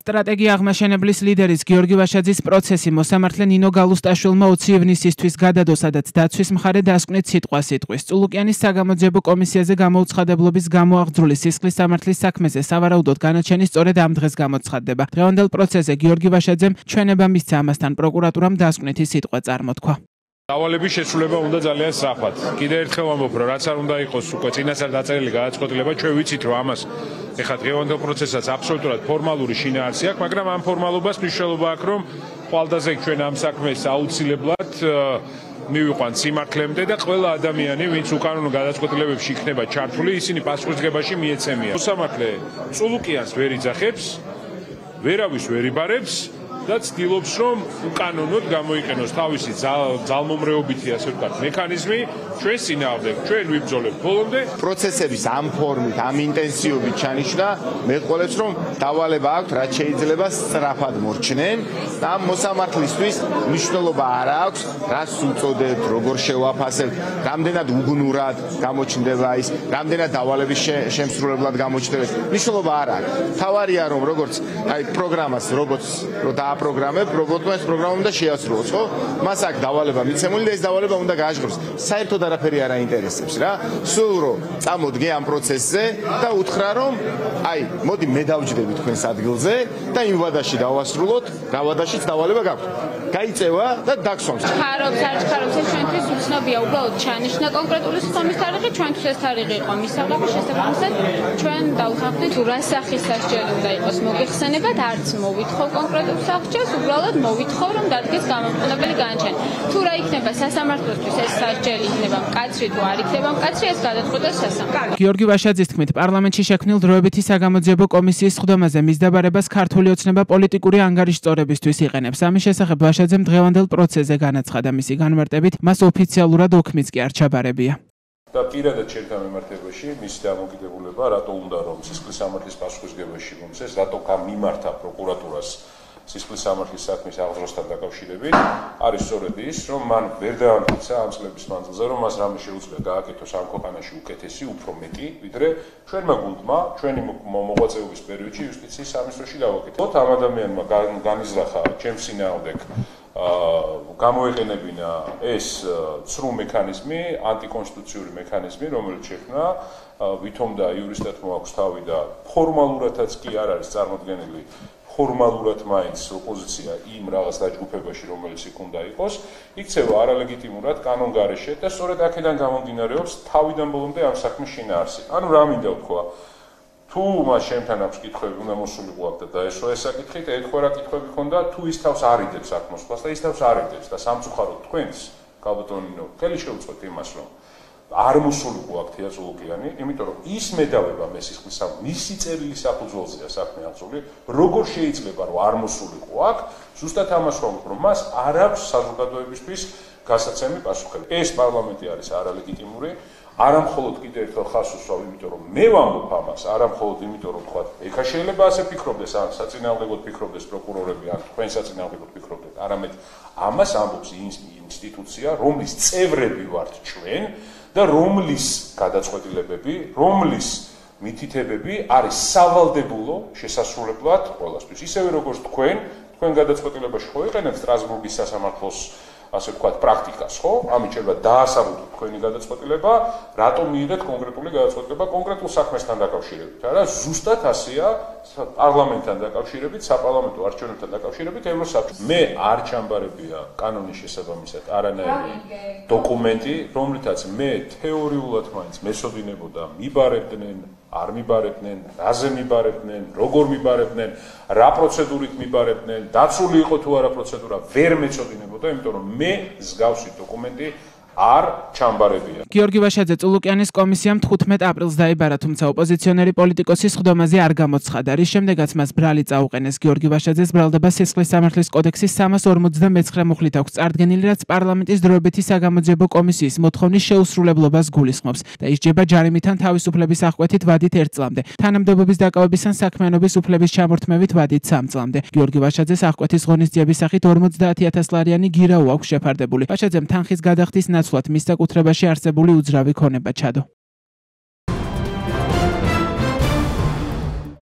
სტრატეგია აღმაშენებლის ლიდერის გიორგი ვაშაძის პროცესი მოსამართლე ნინო გალუსტაშვილმა 20 ივნისისთვის გადადო, სადაც დაცვის მხარე დასკვნით სიტყვა-სიტყვის. წულუკიანის საგამოძიებო კომისიაზე გამოუცხადებლობის გამო აღძრული სისხლის სამართლის საქმეზე სავარაუდოდ განაჩენი სწორედ ამ დღეს გამოცხადდება. დღევანდელ პროცესზე გიორგი ვაშაძემ ჩვენება მისცა, ამასთან პროკურატურამ დასკვნითი სიტყვა წარმოთქვა. დავალების შესრულება უნდა ძალიან სწრაფად. კიდევ ერთხელ ვამბობ, რომ რაც არ უნდა იყოს უკვე წინასწარ დაწერილი გადაწყვეტილება, ჩვენ ვიცით, რომ ამას ეხლა დღევანდელ პროცესსაც აბსოლუტურად ფორმალური შინაარსი აქვს, მაგრამ ამ ფორმალობას მნიშვნელობა აქვს, რომ ხვალდაზე ჩვენ ამ საქმეს აუცილებლად მივიყვანთ სიმართლემდე და ყველა ადამიანი, ვინც უკანონო გადაწყვეტილებებში იქნება ჩართული, ისინი პასუხისგებაში მიეცემიან. მოსამართლე წულუკიანს ვერ იძახებს, ვერავის ვერ იბარებს და ცდილობს, რომ უკანონოდ გამოიყენოს თავისი ძალმომრეობითი, ასე ვთქვათ, მექანიზმი ჩვენს წინააღმდეგ. ჩვენ ვიბრძოლებთ ბოლომდე. პროცესების ამ ფორმით, ამ ინტენსივობით ჩანიშნა მეტყოლებს, რომ დავალება აქვთ, რაც შეიძლება სწრაფად მორჩნენ და ამ მოსამართლისთვის მნიშვნელობა არ აქვს, რას უწოდებთ, როგორ შევაფასებთ, რამდენად უგნურად გამოჩნდება ის, რამდენად დავალების შემსრულებლად გამოჩნდება ის. მნიშვნელობა არ აქვს. თავარია, რომ როგორც აი პროგრამას როგორც პროგრამებ, როგორც პროგრამა უნდა შეასრულოს, ხო? მას აქ დავალება მიცემული და ეს დავალება უნდა გააშკაროს. საერთოდ არაფერი არ აინტერესებს რა. სულ რომ წამოდგე ამ პროცესზე და უთხრა რომ აი, მოდი მე დავჯდები თქვენს ადგილზე და იმ ვადაში დავასრულოთ, რა ვადაშიც დავალება გაქვთ. გაიწევა და დაგსვამს. ხარობს, არ ხარობს, ეს ჩვენთვის უცნობია, უბრალოდ ჩანიშნა კონკრეტული სხდომის თარიღი, ჩვენთვის ეს თარიღი იყო მისაღები შესაბამისად, ჩვენ დავხახდით რა სახის სასჯელი უნდა იყოს მოგეხსენებათ, არც მოვითხოვ კონკრეტულ სახჯელს, უბრალოდ მოვითხოვ, რომ დადგეს გამომყენებელი განაჩენი. თუ რა იქნება სასამართლოსთვის ეს სასჯელი იქნება მკაცრი, თუ არ იქნება მკაცრი, ეს გადაწყვეტოს სასამართლო. გიორგი ვაშაძის თქმით, პარლამენტში შექმნილ დროებითი საგამოძიებო კომისიის სხდომაზე მისდაბარებას ქართული ოცნება პოლიტიკური ანგარიშწორებისთვის იყენებს. ამის შესახებ ვაშაძემ დღევანდელ პროცესზე განაცხადა, მისი განმარტებით მას ოფიციალურად ოქმიც კი არ ჩაბარებია. და პირადად შენთან მიმართებაში მისი დამოკიდებულება, რატო უნდა რომ სისხლის სამართლის პასუხისგებაში მომცეს, რატო გამიმართა პროკურატურას სისხლის სამართლის საქმის აღძროსთან დაკავშირებით, არის სწორედ ის, რომ მან ვერ დაამტკიცა ამ წლების მანძილზე, რომ მას რამე შეუძლია გააკეთოს ამ ქვეყანაში უკეთესი, უფრო მეტი, ვიდრე ჩვენმა გუნდმა, ჩვენი მოღვაწეობის პერიოდში იუსტიციის სამინისტროში გავაკეთოთ. ამ ადამიანმა განიზრახა ჩემს წინააღმდეგ გამოეყენებინა ეს ცრუ მექანიზმი, ანტიკონსტიტუციური მექანიზმი, რომელიც შექმნა, ვითომ და იურისტად მოაქვს თავი და ფორმალურადაც კი არ არის წარმოდგენილი ფორმალურად მაინც ოპოზიცია იმ რაღაც დაჯგუფებაში, რომელიც იქ უნდა იყოს, იქცევა არალეგიტიმურად კანონგარეშე და სწორედ აქედან გამომდინარეობს თავიდან ბოლომდე ამ საქმის შინაარსი. ანუ რა მინდა ვთქვა? თუ მას შემთან აქვს კითხვები, უნდა მოსულიყო აქ და დაესვა ეს საკითხი, ეთქვა რა კითხვები ქონდა, თუ ის თავს არ იდებს აქ მოსვლას და ის თავს არ იდებს და სამწუხაროდ თქვენს, გალბატონინო, ხელი შეუწყოთ იმას, რომ არ მოსულიყო აქ თეა წულუკიანი, იმიტომ რომ ის მედავება მესისხლის მისი წერილი საფუძველზეა საქმე აღწული, როგორ შეიძლება რომ არ მოსულიყო აქ, ზუსტად ამას ვამბობ, რომ მას არ აქვს საზოგადოებისთვის გასაცემი პასუხები. ეს პარლამენტი არის არალეგიტიმური, არა მხოლოდ კიდევ ერთხელ ხაზს უსვავ, იმიტომ რომ მე ვამბობ ამას, არა მხოლოდ იმიტომ რომ თქვა, ეხა შეიძლება ასე ფიქრობდეს, ან საწინააღმდეგოდ ფიქრობდეს პროკურორები, ან თქვენ საწინააღმდეგოდ ფიქრობდეთ, არამედ ამას ამბობს ინსტიტუცია, რომლის წევრები ვართ ჩვენ და რომლის გადაწყვეტილებები, რომლის მითითებები არის სავალდებულო შესასრულებლად ყველასთვის. ისევე როგორც თქვენ გადაწყვეტილებაში ხო იყენებთ სტრასბურგის სასამართლოს ასე ვთქვათ პრაქტიკას, ხო? ამით შეიძლება დაასაბუთოთ თქვენი გადაწყვეტილება, რატომ მიიღეთ კონკრეტული გადაწყვეტილება კონკრეტულ საქმესთან დაკავშირებით. არა, ზუსტად ასეა პარლამენტთან დაკავშირებით, საპარლამენტო არჩევნებთან დაკავშირებით ევროსაბჭოს. მე არ ჩამბარებია კანონის შესაბამისად არანაირი დოკუმენტი, რომლითაც მე თეორიულად მაინც მესოდინებოდა მიბარებდნენ, არ მიბარებდნენ, რაზე მიბარებდნენ, როგორ მიბარებდნენ, რა პროცედურით მიბარებდნენ, დაცული იყო თუ არა პროცედურა, ვერ მეწოდინებოდა, იმიტომ რომ მე მსგავსი დოკუმენტი არ ჩამბარებია. გიორგი ვაშაძე წულუკიანის კომისიამ 15 აპრილს დაიბარა, თუმცა ოპოზიციონერი პოლიტიკოსის სხდომაზე არ გამოცხადა. რის შემდეგაც მას ბრალი წაუყენეს. გიორგი ვაშაძეს ბრალდება სისხლის სამართლის კოდექსის 349 მუხლით აქვს წარდგენილი, რაც პარლამენტის დროებითი საგამოძიებო კომისიის მოთხოვნის შეუსრულებლობას გულისხმობს და ისჯება ჯარიმით ან თავისუფლების აღკვეთით ვადით 1 წლამდე. თანამდებობის დაკავების ან საქმიანობის უფლების ჩამორთმევით ვადით 3 წლამდე. გიორგი ვაშაძეს აღკვეთის ღონისძიების სახით 50,000 ლარიანი გირაუ აქვს შეფარდებული. ვაშაძემ თანხის გადახდის მისდაკუთრებაში არსებული უძრავი ქონება ჩადო.